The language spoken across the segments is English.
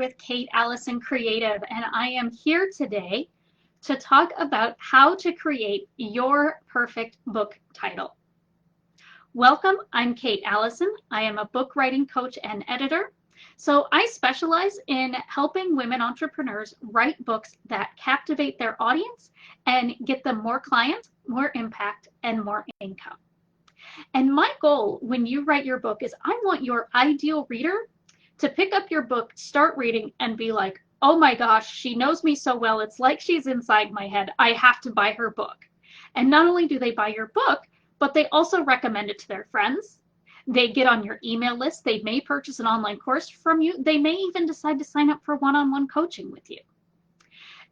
with Kate Allison Creative, and I am here today to talk about how to create your perfect book title. Welcome, I'm Kate Allison. I am a book writing coach and editor. So I specialize in helping women entrepreneurs write books that captivate their audience and get them more clients, more impact, and more income. And my goal when you write your book is I want your ideal reader to pick up your book, start reading, and be like, oh my gosh, she knows me so well. It's like she's inside my head. I have to buy her book. And not only do they buy your book, but they also recommend it to their friends. They get on your email list. They may purchase an online course from you. They may even decide to sign up for one-on-one coaching with you.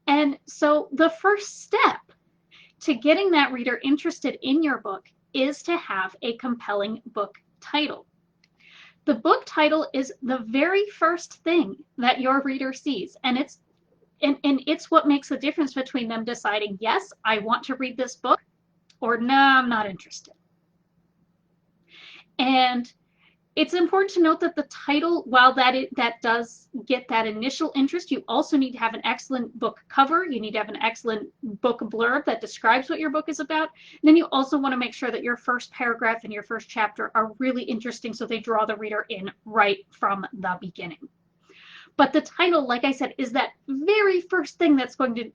And so the first step to getting that reader interested in your book is to have a compelling book title. The book title is the very first thing that your reader sees, and it's what makes the difference between them deciding, yes, I want to read this book, or no, I'm not interested. And it's important to note that the title, while that does get that initial interest, you also need to have an excellent book cover. You need to have an excellent book blurb that describes what your book is about. And then you also want to make sure that your first paragraph and your first chapter are really interesting so they draw the reader in right from the beginning. But the title, like I said, is that very first thing that's going to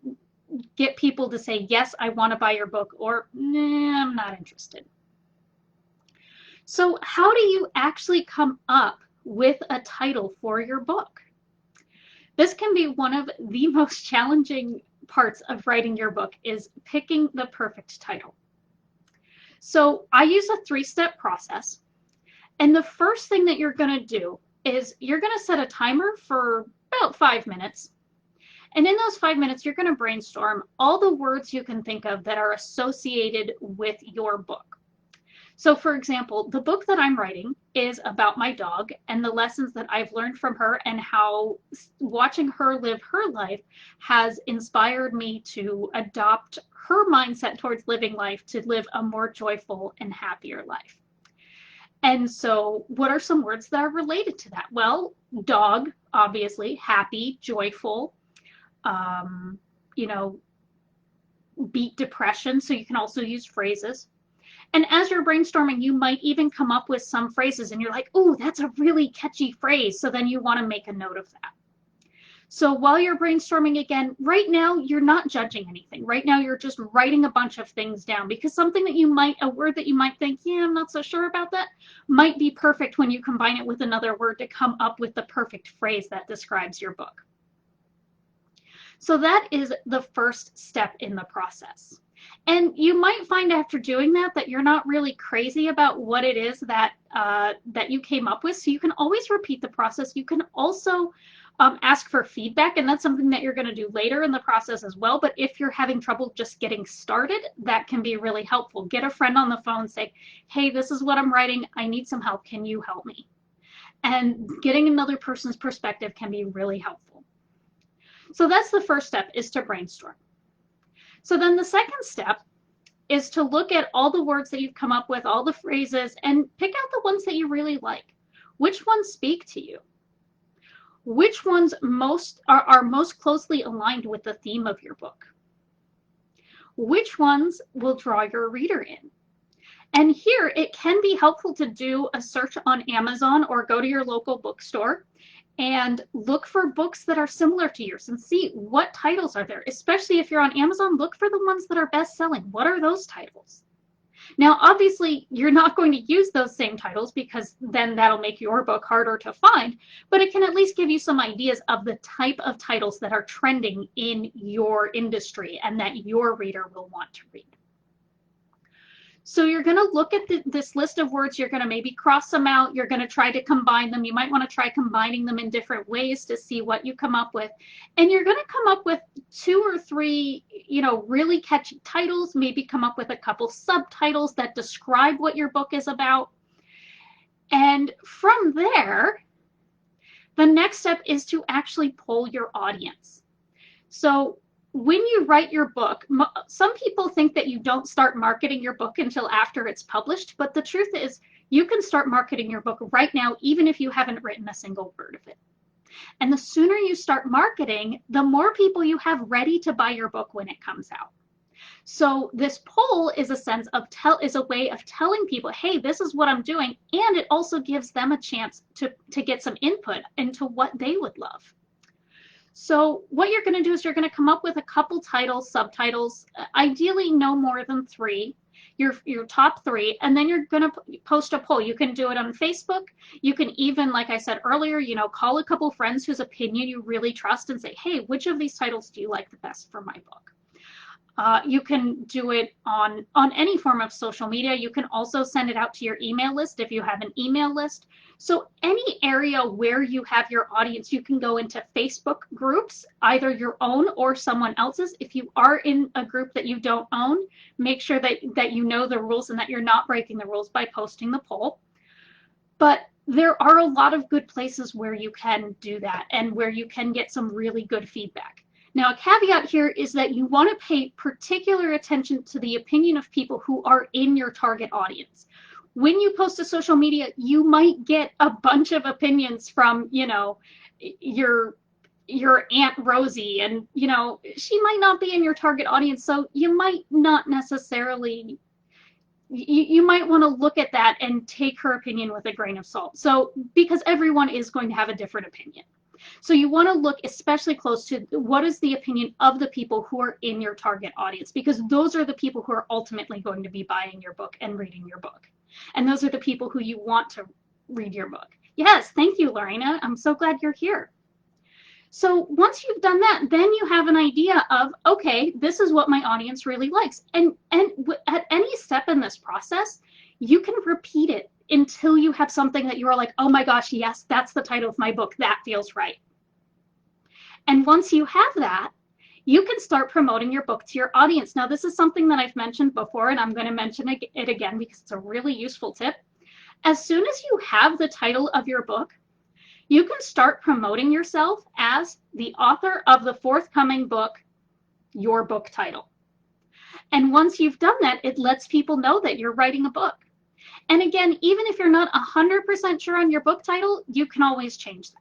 get people to say, yes, I want to buy your book, or nah, I'm not interested. So how do you actually come up with a title for your book? This can be one of the most challenging parts of writing your book, is picking the perfect title. So I use a 3-step process. And the first thing that you're going to do is you're going to set a timer for about 5 minutes. And in those 5 minutes, you're going to brainstorm all the words you can think of that are associated with your book. So for example, the book that I'm writing is about my dog and the lessons that I've learned from her, and how watching her live her life has inspired me to adopt her mindset towards living life, to live a more joyful and happier life. And so what are some words that are related to that? Well, dog, obviously, happy, joyful, beat depression. So you can also use phrases. And as you're brainstorming, you might even come up with some phrases and you're like, oh, that's a really catchy phrase. So then you want to make a note of that. So while you're brainstorming, again, right now, you're not judging anything. Right now, you're just writing a bunch of things down, because something that a word that you might think, yeah, I'm not so sure about that, might be perfect when you combine it with another word to come up with the perfect phrase that describes your book. So that is the first step in the process. And you might find after doing that you're not really crazy about what it is that you came up with. So you can always repeat the process. You can also ask for feedback, and that's something that you're going to do later in the process as well. But if you're having trouble just getting started, that can be really helpful. Get a friend on the phone, say, hey, this is what I'm writing. I need some help. Can you help me? And getting another person's perspective can be really helpful. So that's the first step, is to brainstorm. So then the second step is to look at all the words that you've come up with, all the phrases, and pick out the ones that you really like. Which ones speak to you? Which ones are most closely aligned with the theme of your book? Which ones will draw your reader in? And here it can be helpful to do a search on Amazon or go to your local bookstore and look for books that are similar to yours and see what titles are there. Especially if you're on Amazon, look for the ones that are best selling. What are those titles? Now, obviously, you're not going to use those same titles, because then that'll make your book harder to find, but it can at least give you some ideas of the type of titles that are trending in your industry and that your reader will want to read. So you're going to look at this list of words. You're going to maybe cross them out. You're going to try to combine them. You might want to try combining them in different ways to see what you come up with. And you're going to come up with 2 or 3, really catchy titles, maybe come up with a couple subtitles that describe what your book is about. And from there, the next step is to actually poll your audience. So when you write your book, some people think that you don't start marketing your book until after it's published, but the truth is you can start marketing your book right now, even if you haven't written a single word of it. And the sooner you start marketing, the more people you have ready to buy your book when it comes out. So this poll is a way of telling people, hey, this is what I'm doing, and it also gives them a chance to get some input into what they would love. So what you're going to do is you're going to come up with a couple titles, subtitles, ideally no more than 3, your top 3, and then you're going to post a poll. You can do it on Facebook. You can even, like I said earlier, call a couple friends whose opinion you really trust and say, hey, which of these titles do you like the best for my book? You can do it on any form of social media. You can also send it out to your email list if you have an email list. So any area where you have your audience, you can go into Facebook groups, either your own or someone else's. If you are in a group that you don't own, make sure that you know the rules and that you're not breaking the rules by posting the poll. But there are a lot of good places where you can do that and where you can get some really good feedback. Now, a caveat here is that you want to pay particular attention to the opinion of people who are in your target audience. When you post to social media, you might get a bunch of opinions from, your Aunt Rosie, and, she might not be in your target audience, so you might not necessarily, you might want to look at that and take her opinion with a grain of salt. So, because everyone is going to have a different opinion. So you want to look especially close to what is the opinion of the people who are in your target audience, because those are the people who are ultimately going to be buying your book and reading your book. And those are the people who you want to read your book. Yes, thank you, Lorena. I'm so glad you're here. So once you've done that, then you have an idea of, okay, this is what my audience really likes. And at any step in this process, you can repeat it until you have something that you're like, oh my gosh, yes, that's the title of my book. That feels right. And once you have that, you can start promoting your book to your audience. Now, this is something that I've mentioned before, and I'm going to mention it again because it's a really useful tip. As soon as you have the title of your book, you can start promoting yourself as the author of the forthcoming book, your book title. And once you've done that, it lets people know that you're writing a book. And again, even if you're not 100% sure on your book title, you can always change that.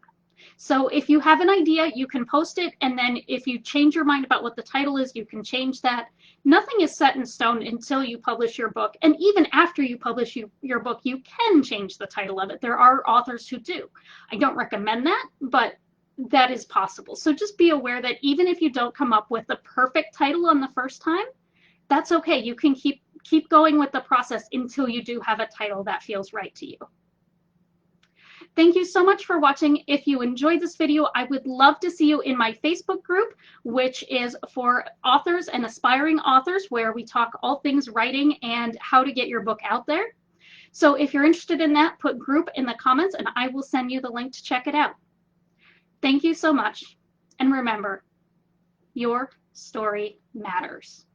So if you have an idea, you can post it, and then if you change your mind about what the title is, you can change that. Nothing is set in stone until you publish your book. And even after you publish your book, you can change the title of it. There are authors who do. I don't recommend that, but that is possible. So just be aware that even if you don't come up with the perfect title on the first time, that's okay. You can keep going with the process until you do have a title that feels right to you. Thank you so much for watching. If you enjoyed this video, I would love to see you in my Facebook group, which is for authors and aspiring authors, where we talk all things writing and how to get your book out there. So if you're interested in that, put group in the comments and I will send you the link to check it out. Thank you so much. And remember, your story matters.